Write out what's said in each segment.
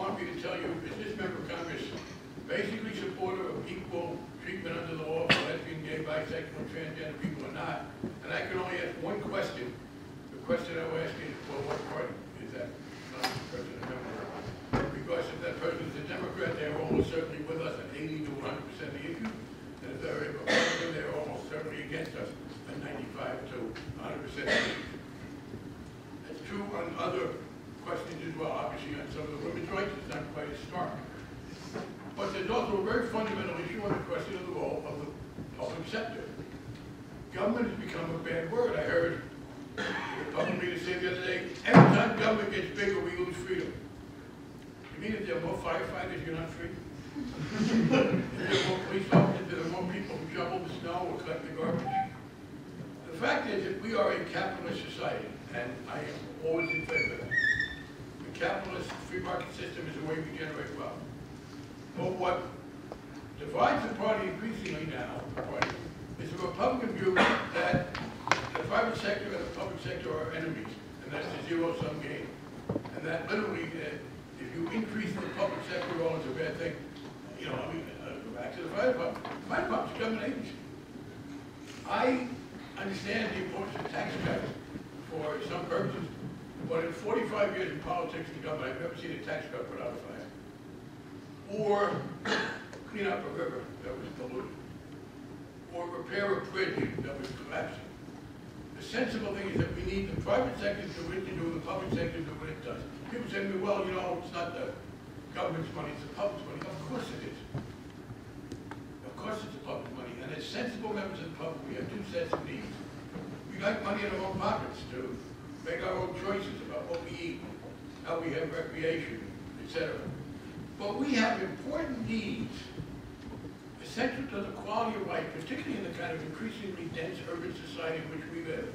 want me to tell you, is this member of Congress basically supportive of equal treatment under the law for lesbian, gay, bisexual, and transgender people or not? And I can only ask one question. The question I will ask is, well, what party is that? Not the person a member of. Because if that person is a Democrat, they are almost certainly with us at 80 to 100% of the issue. And if they're a Republican, they're almost certainly against us at 95 to 100% of the issue. That's true on other questions as well. Obviously, on some of the women's rights, it's not quite as stark. But there's also a very fundamental issue on the question of the role of the public sector. Government has become a bad word. I heard the Republican leader say the other day, every time government gets bigger, we lose freedom. You mean if there are more firefighters, you're not free? If there are more police officers, there are more people who shovel the snow or collect the garbage. The fact is that we are a capitalist society, and I am always in favor of that. The capitalist free market system is the way we generate wealth. But what divides the party increasingly now, is the Republican view that the private sector and the public sector are enemies, and that's a zero-sum game. And that literally, if you increase the public sector role, it's a bad thing. You know, I mean, go back to the fire department. The fire department's a government agency. I understand the importance of tax cuts for some purposes, but in 45 years in politics and government, I've never seen a tax cut put out a fire. Or clean up a river that was polluted. Or repair a bridge that was collapsing. The sensible thing is that we need the private sector to do what it can do, and the public sector to do what it does. People say to me, well, you know, it's not the government's money, it's the public's money. Of course it is. Of course it's the public's money. And as sensible members of the public, we have two sets of needs. We like money in our own pockets to make our own choices about what we eat, how we have recreation, etc. But we have important needs essential to the quality of life, particularly in the kind of increasingly dense urban society in which we live,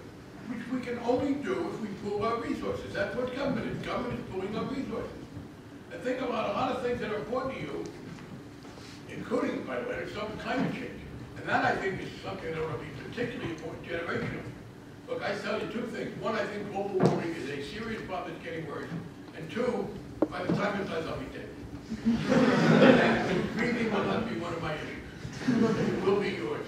which we can only do if we pool our resources. That's what government is. Government is pooling our resources. And think about a lot of things that are important to you, including, by the way, some climate change. And that, I think, is something that ought to be particularly important generationally. Look, I tell you two things. One, I think global warming is a serious problem that's getting worse. And two, by the time it does, I'll be dead. And breathing will not be one of my issues. It will be yours.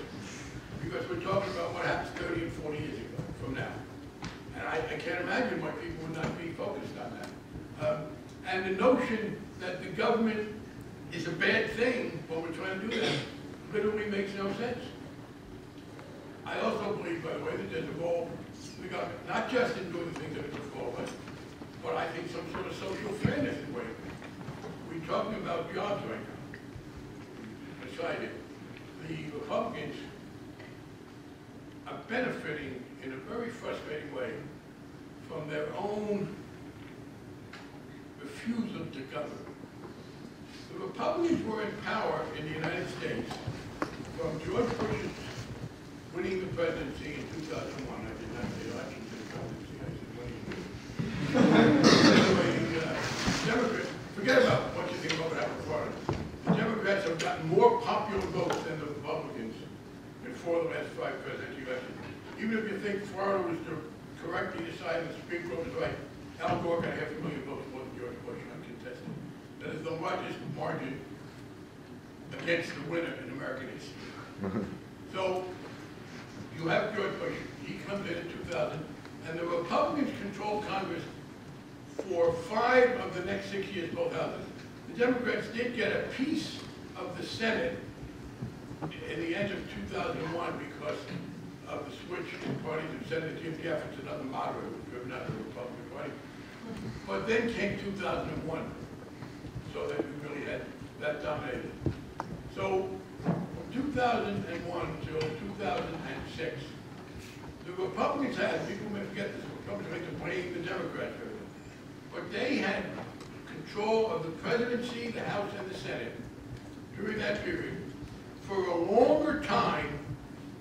Because we're talking about what happens 30 and 40 years ago from now. And I can't imagine why people would not be focused on that. And the notion that the government is a bad thing when we're trying to do that literally makes no sense. I also believe, by the way, that there's a role for the government, not just in doing things that are good for all of us, but I think some sort of social fairness in way. We're talking about jobs right now. Decided the Republicans are benefiting in a very frustrating way from their own refusal to govern. The Republicans were in power in the United States from George Bush's winning the presidency in 2001. I did not say election to the presidency, I said winning. Anyway, the Democrats, forget about what you think about what happened in Florida. The Democrats have gotten more popular votes than the Republicans in 4 of the last 5 presidential elections. Even if you think Florida was correctly decided, the Supreme Court was right, Al Gore got 500,000 votes more than George Bush, uncontested. That is the largest margin against the winner in American history. So you have George Bush, he comes in 2000, and the Republicans control Congress for 5 of the next 6 years, both houses. The Democrats did get a piece of the Senate in the end of 2001 because of the switch in parties of Senator Jim Jeffords, another moderate who was driven out of the Republican Party. But then came 2001, so that we really had that dominated. So from 2001 till 2006, the Republicans had, people may forget this, the Republicans like to blame the Democrats for it, but they had control of the presidency, the House, and the Senate during that period for a longer time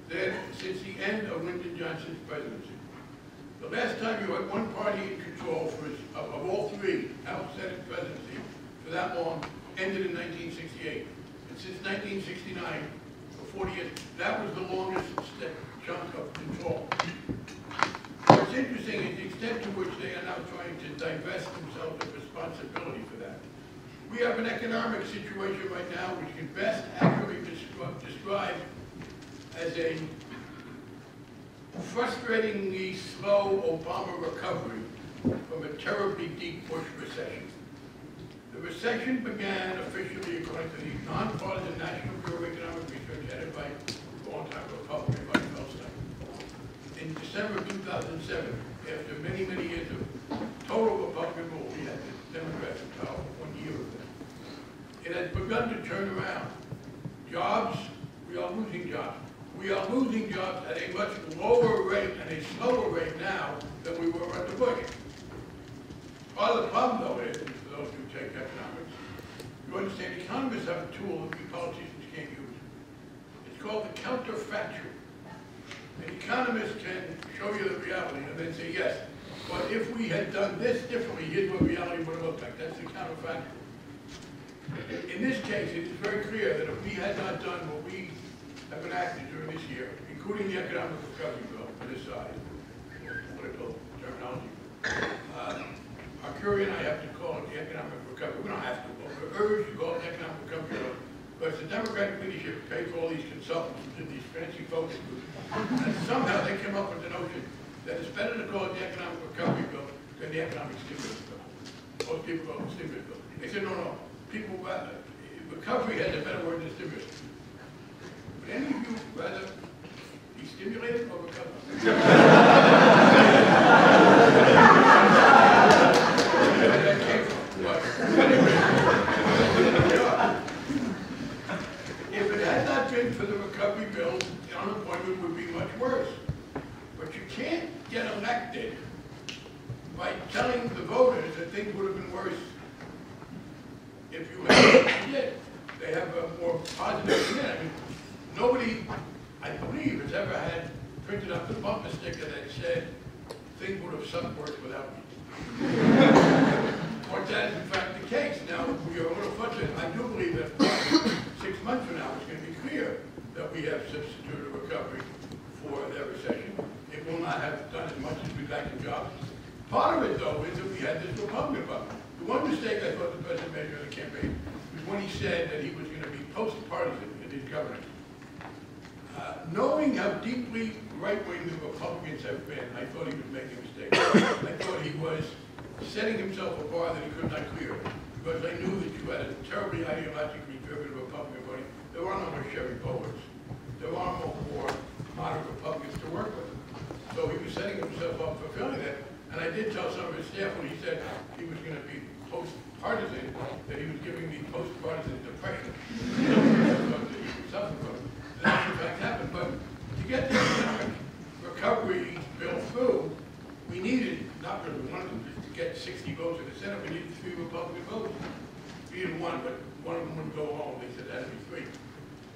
than since the end of Lyndon Johnson's presidency. The last time you had one party in control of all 3, House, Senate, presidency, for that long, ended in 1968. And since 1969, for 40 years, that was the longest chunk of control. What's interesting is the extent to which they are now trying to divest themselves of responsibility for that. We have an economic situation right now which can best accurately describe as a frustratingly slow Obama recovery from a terribly deep Bush recession. The recession began officially, according to the nonpartisan National Bureau of Economic Research headed by longtime Republican Barney Frank, in December 2007, after many, many years of total Republican rule. We had the Democrats in power for 1 year of that. It has begun to turn around. Jobs, we are losing jobs. We are losing jobs at a much lower rate and a slower rate now than we were under Bush. Part of the problem, though, is, for those who take economics, you understand economists have a tool that we politicians can't use. It's called the counterfactual. An economist can show you the reality and then say, yes, but if we had done this differently, here's what reality would have looked like. That's the counterfactual. In this case, it is very clear that if we had not done what we have enacted during this year, including the economic recovery bill on this side, political terminology, Arcuri and I have to call it the economic recovery. We don't have to, but we're urged to call it the economic recovery bill. Because the Democratic leadership paid for all these consultants who did these fancy focus groups. And somehow they came up with the notion that it's better to call it the economic recovery bill than the economic stimulus bill. Most people call it the stimulus bill. They said, no, no. People rather, recovery has a better word than stimulus. Would any of you rather be stimulated or recover? That came from. But anyway, if it had not been for the recovery bill, the unemployment would be much worse. But you can't get elected by telling the voters that things would have been worse if you had what you did. They have a more positive spin. I mean, nobody, I believe, has ever had printed up the bumper sticker that said things would have sucked worse without me. But that is in fact the case. Now, we are a little frustrated. I do believe that 6 months from now it's going to be clear that we have substituted a recovery for that recession. It will not have done as much as we'd like in jobs. Part of it, though, is that we had this Republican bump. The one mistake I thought the president made during the campaign was when he said that he was going to be post-partisan in his governance. Knowing how deeply right-wing the Republicans have been, I thought he was making a mistake. I thought he was setting himself a bar that he could not clear, because I knew that you had a terribly ideologically driven Republican Party. There are no more Chevy Pollers. There are no more moderate Republicans to work with. So he was setting himself up for failure there. And I did tell some of his staff when he said he was going to be post-partisan, that he was giving me post-partisan depression. So that he would suffer from it. And that's in fact happened. But to get the economic recovery bill through, we needed, not really, we wanted to get 60 votes in the Senate, we needed 3 Republican votes. We needed 1, but one of them wouldn't go home. They said that would be 3.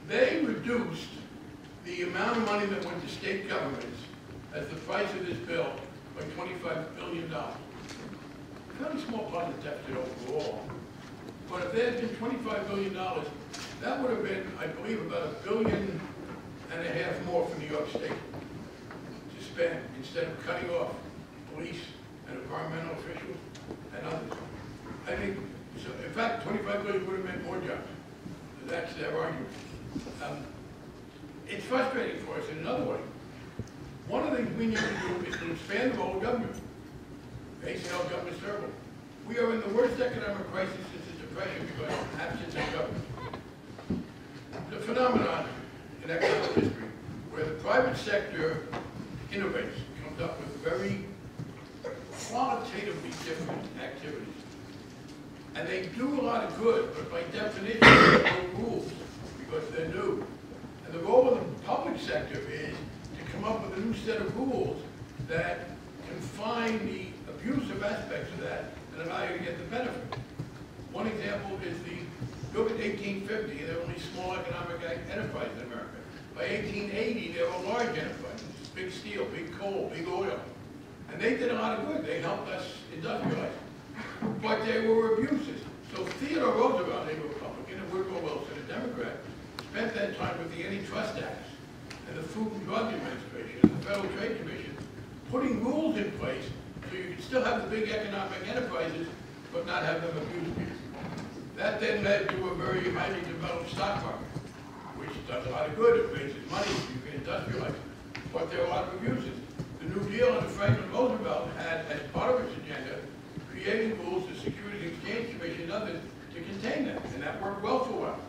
They reduced the amount of money that went to state governments as the price of this bill by $25 billion. A fairly small part of the deficit overall. But if there had been $25 billion, that would have been, I believe, about $1.5 billion more for New York State to spend instead of cutting off police and environmental officials and others. I think, so in fact, $25 billion would have meant more jobs. That's their argument. It's frustrating for us in another way. One of the things we need to do is to expand the role of government. ACL government is terrible. We are in the worst economic crisis since the Depression because of absence of government. The phenomenon in economic history where the private sector innovates, comes up with very qualitatively different activities. And they do a lot of good, but by definition, there are no rules because they're new. And the role of the public sector is to come up with a new set of rules that confine the abusive aspects of that and allow you to get the benefit. One example is look at 1850, there were only small economic enterprises in America. By 1880, there were large enterprises, big steel, big coal, big oil. And they did a lot of good. They helped us industrialize. But there were abuses. So Theodore Roosevelt, a Republican, and Woodrow Wilson, a Democrat, spent that time with the Antitrust Acts and the Food and Drug Administration and the Federal Trade Commission, putting rules in place so you could still have the big economic enterprises, but not have them abuse people. That then led to a very highly developed stock market, which does a lot of good. It raises money, you can industrialize. But there are a lot of abuses. The New Deal under Franklin Roosevelt had, as part of its agenda, creating rules, the Securities and Exchange Commission and others, to contain that, and that worked well for a while.